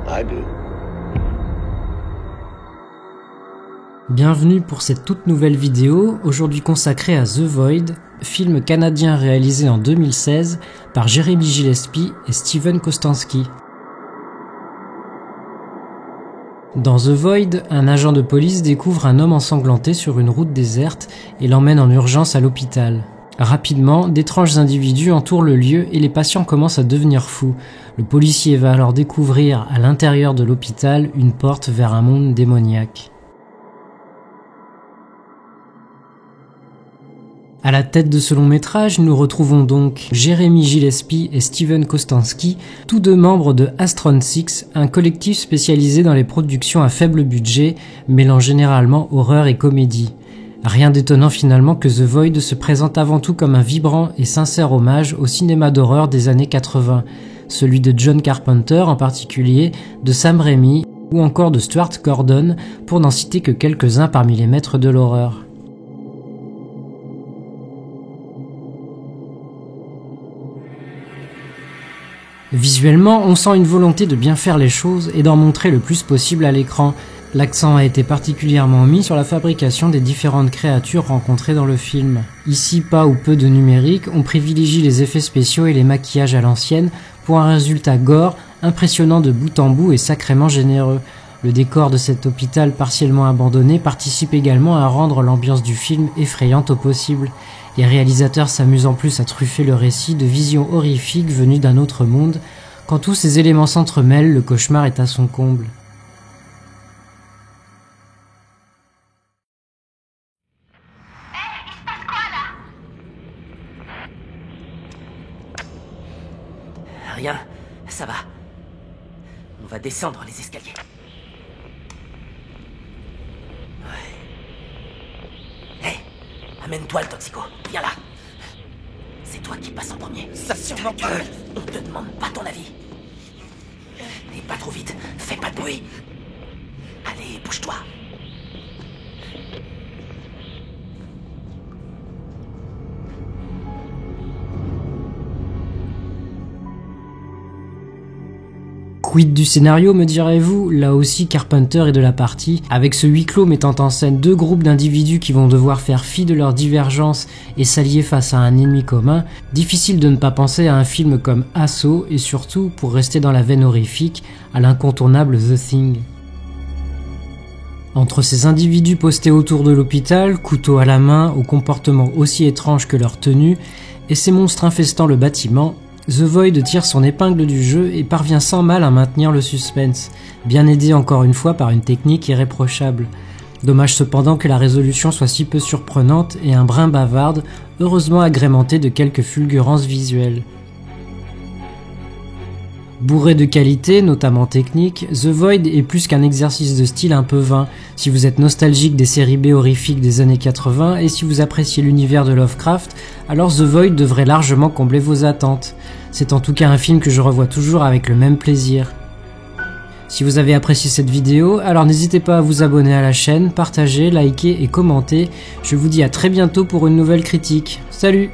I do. Bienvenue pour cette toute nouvelle vidéo, aujourd'hui consacrée à The Void, film canadien réalisé en 2016 par Jeremy Gillespie et Steven Kostanski. Dans The Void, un agent de police découvre un homme ensanglanté sur une route déserte et l'emmène en urgence à l'hôpital. Rapidement, d'étranges individus entourent le lieu et les patients commencent à devenir fous. Le policier va alors découvrir à l'intérieur de l'hôpital une porte vers un monde démoniaque. À la tête de ce long métrage, nous retrouvons donc Jeremy Gillespie et Steven Kostanski, tous deux membres de Astron 6, un collectif spécialisé dans les productions à faible budget, mêlant généralement horreur et comédie. Rien d'étonnant finalement que The Void se présente avant tout comme un vibrant et sincère hommage au cinéma d'horreur des années 80, celui de John Carpenter en particulier, de Sam Raimi ou encore de Stuart Gordon, pour n'en citer que quelques-uns parmi les maîtres de l'horreur. Visuellement, on sent une volonté de bien faire les choses et d'en montrer le plus possible à l'écran. L'accent a été particulièrement mis sur la fabrication des différentes créatures rencontrées dans le film. Ici, pas ou peu de numérique, on privilégie les effets spéciaux et les maquillages à l'ancienne pour un résultat gore, impressionnant de bout en bout et sacrément généreux. Le décor de cet hôpital partiellement abandonné participe également à rendre l'ambiance du film effrayante au possible. Les réalisateurs s'amusent en plus à truffer le récit de visions horrifiques venues d'un autre monde. Quand tous ces éléments s'entremêlent, le cauchemar est à son comble. Rien, ça va. On va descendre les escaliers. Amène-toi le toxico, viens là. C'est toi qui passes en premier. Ça sûrement pas. On te demande pas ton avis. Et pas trop vite, fais pas de bruit. Allez, bouge-toi. Quid du scénario, me direz-vous? Là aussi, Carpenter est de la partie, avec ce huis clos mettant en scène deux groupes d'individus qui vont devoir faire fi de leurs divergences et s'allier face à un ennemi commun. Difficile de ne pas penser à un film comme Assaut et surtout, pour rester dans la veine horrifique, à l'incontournable The Thing. Entre ces individus postés autour de l'hôpital, couteau à la main, au comportement aussi étrange que leur tenue, et ces monstres infestant le bâtiment, The Void tire son épingle du jeu et parvient sans mal à maintenir le suspense, bien aidé encore une fois par une technique irréprochable. Dommage cependant que la résolution soit si peu surprenante et un brin bavarde, heureusement agrémentée de quelques fulgurances visuelles. Bourré de qualité, notamment technique, The Void est plus qu'un exercice de style un peu vain, si vous êtes nostalgique des séries B horrifiques des années 80 et si vous appréciez l'univers de Lovecraft, alors The Void devrait largement combler vos attentes. C'est en tout cas un film que je revois toujours avec le même plaisir. Si vous avez apprécié cette vidéo, alors n'hésitez pas à vous abonner à la chaîne, partager, liker et commenter. Je vous dis à très bientôt pour une nouvelle critique. Salut!